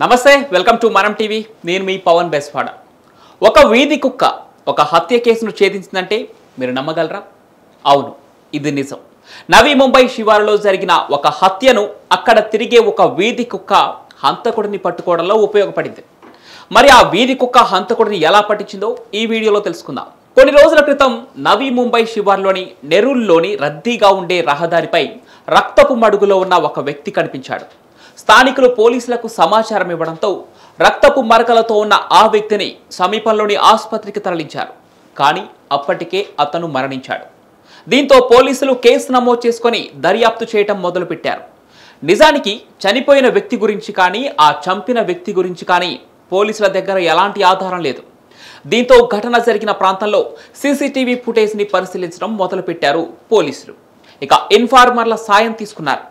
నమస్తే welcome to మనం TV నేను మీ పవన్ బెస్వాడ ఒక వీధి కుక్క ఒక హత్య కేసును ఛేదించిందంటే మీరు నమ్మగలరా అవును ఇది నిజం నవీ ముంబై శివారులో జరిగిన ఒక హత్యను అక్కడ తిరిగే ఒక వీధి కుక్క హంతకుడిని పట్టుకోవడంలో ఉపయోగపడింది మరి ఆ వీధి కుక్క హంతకుడిని ఎలా పట్టించిందో ఈ వీడియోలో తెలుసుకుందాం కొన్ని రోజుల క్రితం నవీ ముంబై శివార్లోని నెరూల్లోని రద్దీగా ఉండే రహదారిపై రక్తపు మడుగులో ఉన్న ఒక వ్యక్తి కనిపించాడు స్థానికులు పోలీసులకు సమాచారం ఇవ్వడంతో రక్తపు మరకలతో ఉన్న ఆ వ్యక్తిని సమీపంలోని ఆసుపత్రికి తరలించారు కానీ అప్పటికే అతను మరణించాడు దీంతో పోలీసులు కేసు నమోదు చేసుకొని దర్యాప్తు చేయడం మొదలుపెట్టారు నిజానికి చనిపోయిన వ్యక్తి గురించి కానీ ఆ చంపిన వ్యక్తి గురించి కానీ పోలీసుల దగ్గర ఎలాంటి ఆధారం లేదు దీంతో ఘటన జరిగిన ప్రాంతంలో సీసీటీవీ ఫుటేజ్ని పరిశీలించడం మొదలుపెట్టారు పోలీసులు ఇక ఇన్ఫార్మర్ల సాయం తీసుకున్నారు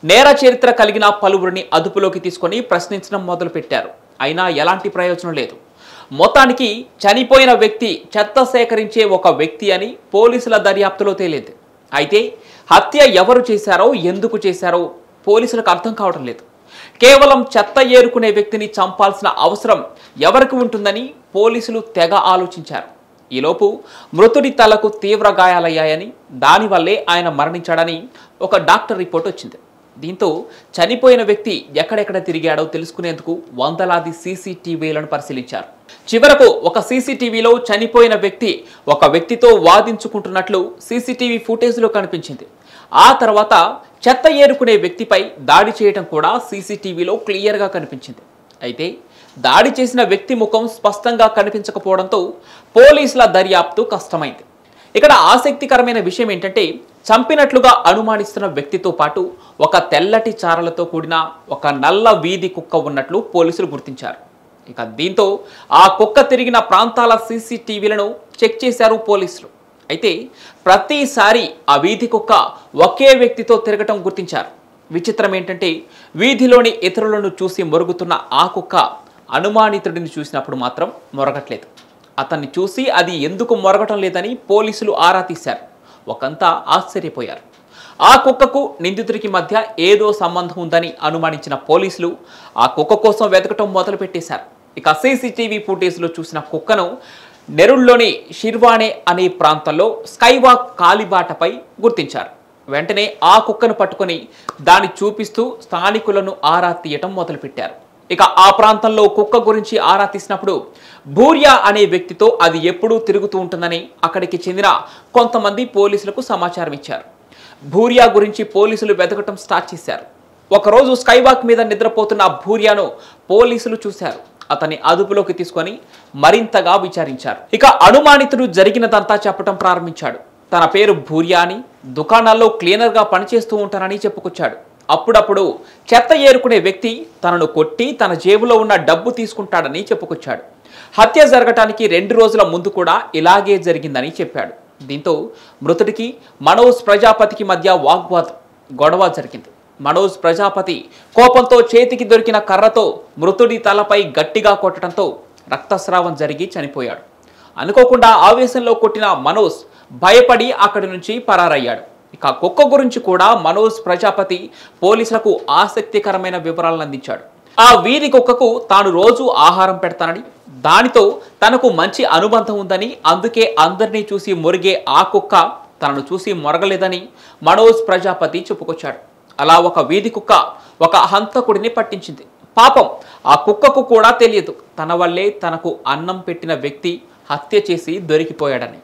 నేర చరిత్ర కలిగిన పలువురిని అదుపులోకి తీసుకొని ప్రశ్నించడం మొదలుపెట్టారు అయినా ఎలాంటి ప్రయోజనం లేదు మొత్తానికి చనిపోయిన వ్యక్తి చెత్త సేకరించే ఒక వ్యక్తి అని పోలీసుల దర్యాప్తులో తేలింది అయితే హత్య ఎవరు చేశారో ఎందుకు చేశారో పోలీసులకు అర్థం కావడం లేదు కేవలం చెత్త ఏరుకునే వ్యక్తిని చంపాల్సిన అవసరం ఎవరికి ఉంటుందని పోలీసులు తెగ ఆలోచించారు ఈలోపు మృతుడి తలకు తీవ్ర గాయాలయ్యాయని దానివల్లే ఆయన మరణించాడని ఒక డాక్టర్ రిపోర్ట్ వచ్చింది దీంతో చనిపోయిన వ్యక్తి ఎక్కడెక్కడ తిరిగాడో తెలుసుకునేందుకు వందలాది సీసీటీవీలను పరిశీలించారు చివరకు ఒక సీసీటీవీలో చనిపోయిన వ్యక్తి ఒక వ్యక్తితో వాదించుకుంటున్నట్లు సీసీటీవీ ఫుటేజ్లో కనిపించింది ఆ తర్వాత చెత్త ఏరుకునే వ్యక్తిపై దాడి చేయడం కూడా సీసీటీవీలో క్లియర్గా కనిపించింది అయితే దాడి చేసిన వ్యక్తి ముఖం స్పష్టంగా కనిపించకపోవడంతో పోలీసుల దర్యాప్తు కష్టమైంది ఇక్కడ ఆసక్తికరమైన విషయం ఏంటంటే చంపినట్లుగా అనుమానిస్తున్న వ్యక్తితో పాటు ఒక తెల్లటి చారలతో కూడిన ఒక నల్ల వీధి కుక్క ఉన్నట్లు పోలీసులు గుర్తించారు ఇక దీంతో ఆ కుక్క తిరిగిన ప్రాంతాల సీసీటీవీలను చెక్ చేశారు పోలీసులు అయితే ప్రతిసారి ఆ వీధి కుక్క ఒకే వ్యక్తితో తిరగటం గుర్తించారు విచిత్రం ఏంటంటే వీధిలోని ఇతరులను చూసి మొరుగుతున్న ఆ కుక్క అనుమానితుడిని చూసినప్పుడు మాత్రం మొరగట్లేదు అతన్ని చూసి అది ఎందుకు మొరగటం లేదని పోలీసులు ఆరా తీశారు ఒకంతా ఆశ్చర్యపోయారు ఆ కుక్కకు నిందితుడికి మధ్య ఏదో సంబంధం ఉందని అనుమానించిన పోలీసులు ఆ కుక్క కోసం వెతకటం మొదలుపెట్టేశారు ఇక సీసీటీవీ ఫుటేజ్లో చూసిన కుక్కను నెరుల్లోని షిర్వానే అనే ప్రాంతంలో స్కైవాక్ కాలిబాటపై గుర్తించారు వెంటనే ఆ కుక్కను పట్టుకొని దాన్ని చూపిస్తూ స్థానికులను ఆరా తీయటం మొదలుపెట్టారు ఇక ఆ ప్రాంతంలో కుక్క గురించి ఆరా తీసినప్పుడు భూరియా అనే వ్యక్తితో అది ఎప్పుడూ తిరుగుతూ ఉంటుందని అక్కడికి చెందిన కొంతమంది పోలీసులకు సమాచారం ఇచ్చారు భూరియా గురించి పోలీసులు వెతకటం స్టార్ట్ చేశారు ఒకరోజు స్కైవాక్ మీద నిద్రపోతున్న భూరియాను పోలీసులు చూశారు అతన్ని అదుపులోకి తీసుకొని మరింతగా విచారించారు ఇక అనుమానితుడు జరిగినదంతా చెప్పడం ప్రారంభించాడు తన పేరు భూరియా అని దుకాణాల్లో క్లీనర్గా పనిచేస్తూ ఉంటానని చెప్పుకొచ్చాడు అప్పుడప్పుడు చెత్త ఏరుకునే వ్యక్తి తనను కొట్టి తన జేబులో ఉన్న డబ్బు తీసుకుంటాడని చెప్పుకొచ్చాడు హత్య జరగటానికి 2 రోజుల ముందు కూడా ఇలాగే జరిగిందని చెప్పాడు దీంతో మృతుడికి మనోజ్ ప్రజాపతికి మధ్య గొడవ జరిగింది మనోజ్ ప్రజాపతి కోపంతో చేతికి దొరికిన కర్రతో మృతుడి తలపై గట్టిగా కొట్టడంతో రక్తస్రావం జరిగి చనిపోయాడు అనుకోకుండా ఆవేశంలో కొట్టిన మనోజ్ భయపడి అక్కడి నుంచి పరారయ్యాడు ఇక కుక్క గురించి కూడా మనోజ్ ప్రజాపతి పోలీసులకు ఆసక్తికరమైన వివరాలను అందించాడు ఆ వీధి కుక్కకు తాను రోజు ఆహారం పెడతానని దానితో తనకు మంచి అనుబంధం ఉందని అందుకే అందరినీ చూసి మొరిగే ఆ కుక్క తనను చూసి మొరగలేదని మనోజ్ ప్రజాపతి చెప్పుకొచ్చాడు అలా ఒక వీధి కుక్క ఒక హంతకుడిని పట్టించింది పాపం ఆ కుక్కకు కూడా తెలియదు తన వల్లే తనకు అన్నం పెట్టిన వ్యక్తి హత్య చేసి దొరికిపోయాడని